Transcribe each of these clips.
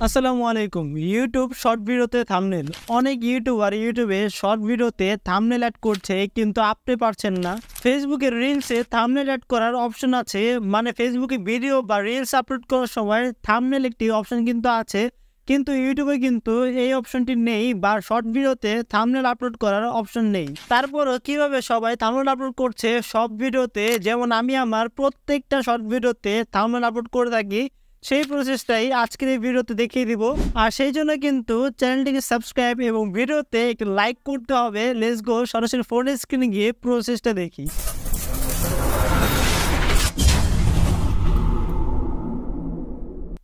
আসসালামু আলাইকুম। YouTube short ভিডিওতে থাম্বনেল। অনেক ইউটিউবার ইউটিউবে শর্ট ভিডিওতে থাম্বনেল অ্যাড করছে, কিন্তু আপনি পারছেন না। ফেসবুকের রিলসে থাম্বনেল অ্যাড করার অপশন আছে, মানে ফেসবুকে ভিডিও বা রিলস আপলোড করার সময় থাম্বনেল একটি অপশন কিন্তু আছে, কিন্তু ইউটিউবে কিন্তু এই অপশনটি নেই, বা শর্ট ভিডিওতে থাম্বনেল আপলোড করার অপশন নেই। তারপরও কিভাবে সবাই থাম্বনেল আপলোড করছে সব ভিডিওতে, যেমন আমি আমার প্রত্যেকটা শর্ট ভিডিওতে থাম্বনেল আপলোড করে থাকি, সেই প্রসেসটাই আজকের এই ভিডিওতে দেখিয়ে দিব। আর সেই জন্য কিন্তু চ্যানেলটিকে সাবস্ক্রাইব এবং ভিডিওতে একটু লাইক করতে হবে। লেটস গো, সরাসরি ফোনের স্ক্রিনে গিয়ে প্রসেসটা দেখি।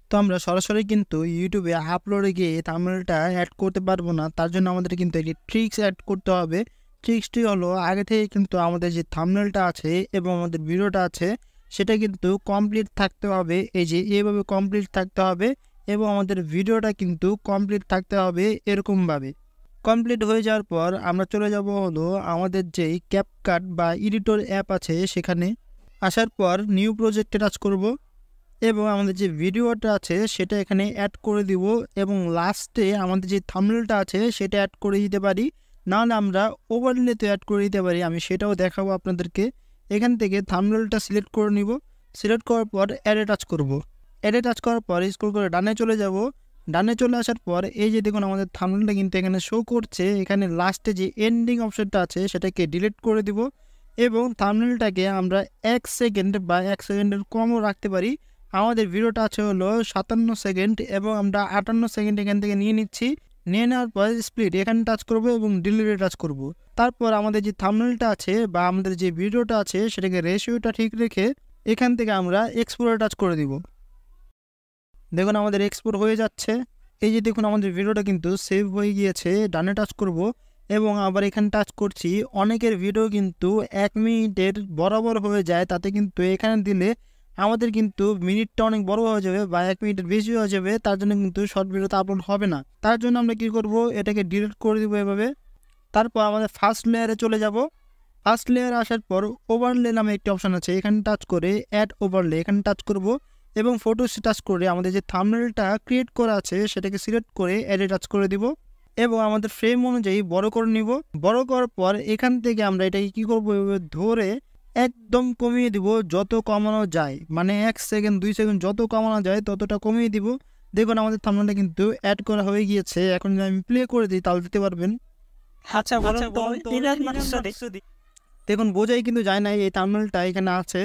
তো আমরা সরাসরি কিন্তু ইউটিউবে আপলোডে গিয়ে থাম্বনেলটা অ্যাড করতে পারবো না, তার জন্য আমাদের কিন্তু একটি ট্রিক্স অ্যাড করতে হবে। ট্রিক্সটি হলো, আগে থেকে কিন্তু আমাদের যে থাম্বনেলটা আছে এবং আমাদের ভিডিওটা আছে সেটা কিন্তু কমপ্লিট থাকতে হবে। এই যে এইভাবে কমপ্লিট থাকতে হবে, এবং আমাদের ভিডিওটা কিন্তু কমপ্লিট থাকতে হবে এরকমভাবে। কমপ্লিট হয়ে যাওয়ার পর আমরা চলে যাব হলো আমাদের যেই ক্যাপকাট বা এডিটর অ্যাপ আছে সেখানে। আসার পর নিউ প্রজেক্টে টাচ করব, এবং আমাদের যে ভিডিওটা আছে সেটা এখানে অ্যাড করে দিব, এবং লাস্টে আমাদের যে থাম্বনেলটা আছে সেটা অ্যাড করে দিতে পারি, নাহলে আমরা ওভারলেতে অ্যাড করে দিতে পারি। আমি সেটাও দেখাবো আপনাদেরকে। এখান থেকে থাম্বনেলটা সিলেক্ট করে নিব। সিলেক্ট করার পর অ্যাডে টাচ করব। অ্যাডে টাচ করার পর স্ক্রল করে ডানে চলে যাব। ডানে চলে আসার পর এই যে দেখুন আমাদের থাম্বনেলটা কিন্তু এখানে শো করছে। এখানে লাস্টে যে এন্ডিং অপশনটা আছে সেটাকে ডিলিট করে দিব, এবং থাম্বনেলটাকে আমরা 1 সেকেন্ড বা 1 সেকেন্ডের কমও রাখতে পারি। আমাদের ভিডিওটা আছে হলো 57 সেকেন্ড, এবং আমরা 58 সেকেন্ড এখান থেকে নিয়ে নিচ্ছি। নিয়ে নেওয়ার পর স্প্লিট এখানে টাচ করব এবং ডিলিটে টাচ করব। তারপর আমাদের যে থাম্বনেলটা আছে বা আমাদের যে ভিডিওটা আছে সেটাকে রেশিওটা ঠিক রেখে এখান থেকে আমরা এক্সপোর্টে টাচ করে দিব। দেখুন আমাদের এক্সপোর্ট হয়ে যাচ্ছে। এই যে দেখুন আমাদের ভিডিওটা কিন্তু সেভ হয়ে গিয়েছে। ডানে টাচ করব এবং আবার এখানে টাচ করছি। অনেকের ভিডিও কিন্তু 1 মিনিটের বরাবর হয়ে যায়, তাতে কিন্তু এখানে দিলে আমাদের কিন্তু মিনিটটা অনেক বড় হয়ে যাবে বা 1 মিনিটের বেশি হয়ে যাবে, তার জন্য কিন্তু শর্ট ভিডিওতে আপলোড হবে না। তার জন্য আমরা কি করব, এটাকে ডিলিট করে দিব এভাবে। তারপর আমাদের ফার্স্ট লেয়ারে চলে যাব। ফার্স্ট লেয়ারে আসার পর ওভারলে নামে একটি অপশান আছে, এখানে টাচ করে অ্যাড ওভারলে এখানে টাচ করব, এবং ফটোসে টাচ করে আমাদের যে থাম্বনেলটা ক্রিয়েট করা আছে সেটাকে সিলেক্ট করে অ্যাডে টাচ করে দিব, এবং আমাদের ফ্রেম অনুযায়ী বড় করে নিব। বড় করার পর এখান থেকে আমরা এটাকে কি করব, এভাবে ধরে একদম কমিয়ে দিব যত কমানো যায়, মানে 1 সেকেন্ড 2 সেকেন্ড যত কমানো যায় ততটা কমিয়ে দিব। দেখুন আমাদের থাম্বনেলটা কিন্তু অ্যাড করা হয়ে গিয়েছে। এখন যদি আমি প্লে করে দিই তাহলে দিতে পারবেন। আচ্ছা বলুন তো, দেখুন বোঝাই কিন্তু যায় না, এই থাম্বনেলটা এখানে আছে।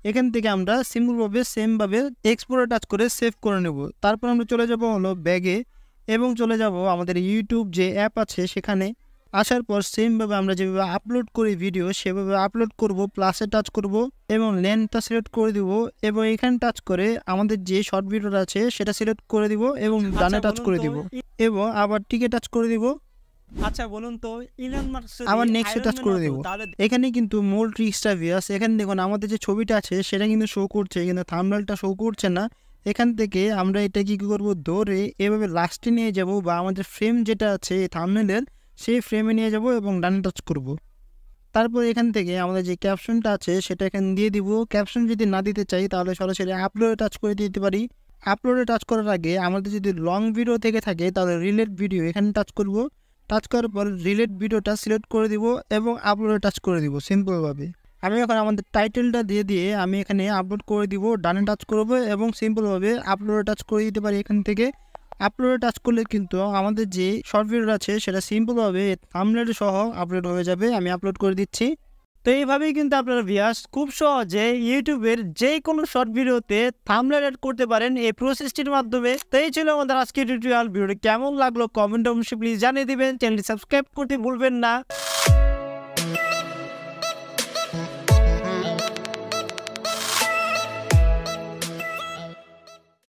এখান থেকে আমরা সিম্পলভাবে সেমভাবে এক্সপোর্টে টাচ করে সেভ করে নেব। তারপর আমরা চলে যাব হলো ব্যাগে, এবং চলে যাব আমাদের ইউটিউব যে অ্যাপ আছে সেখানে। আসার পর সেমভাবে আমরা যেভাবে আপলোড করি ভিডিও সেভাবে আপলোড করব, প্লাসে টাচ করব এবং লেন্থটা সিলেক্ট করে দিব, এবং এখানে টাচ করে আমাদের যে শর্ট ভিডিওটা আছে সেটা সিলেক্ট করে দিব এবং ডানে টাচ করে দিব, এবং আবার টিকে টাচ করে দিব। আচ্ছা বলুন তো, ইলন মাস্ক আবার নেক্সটে টাচ করে দেব। এখানে কিন্তু মূল ট্রিক্সটা ভিউয়ার্স, এখানে দেখুন আমাদের যে ছবিটা আছে সেটা কিন্তু শো করছে, কিন্তু থাম্বনেলটা শো করছে না। এখান থেকে আমরা এটা কি করব, ধরে এভাবে লাস্টে নিয়ে যাব, বা আমাদের ফ্রেম যেটা আছে থাম্বনেলের সেই ফ্রেমে নিয়ে যাব এবং ডানে টাচ করব। তারপর এখান থেকে আমাদের যে ক্যাপশনটা আছে সেটা এখানে দিয়ে দিব। ক্যাপশন যদি না দিতে চাই তাহলে সরাসরি আপলোডে টাচ করে দিতে পারি। আপলোডে টাচ করার আগে আমাদের যদি লং ভিডিও থেকে থাকে তাহলে রিলেট ভিডিও এখানে টাচ করব। টাচ করার পর রিলেট ভিডিওটা সিলেক্ট করে দিব এবং আপলোডে টাচ করে দিব সিম্পলভাবে। আমি এখন আমাদের টাইটেলটা দিয়ে আমি এখানে আপলোড করে দিব, ডানে টাচ করব এবং সিম্পলভাবে আপলোডে টাচ করে দিতে পারি। এখান থেকে আপলোডে টাচ করলে কিন্তু আমাদের যে শর্ট ভিডিও আছে সেটা সিম্পলভাবে থাম্বনেল সহ আপলোড হয়ে যাবে। আমি আপলোড করে দিচ্ছি। তো এইভাবেই কিন্তু আপনারা ভিউয়ার্স খুব সহজে ইউটিউবের যে কোনো শর্ট ভিডিওতে থাম্বনেল অ্যাড করতে পারেন এই প্রসেসটির মাধ্যমে। তো এই ছিল আমাদের আজকের টিউটোরিয়াল। ভিডিওটি কেমন লাগলো কমেন্ট অবশ্যই প্লিজ জানিয়ে দিবেন। চ্যানেলটি সাবস্ক্রাইব করতে ভুলবেন না।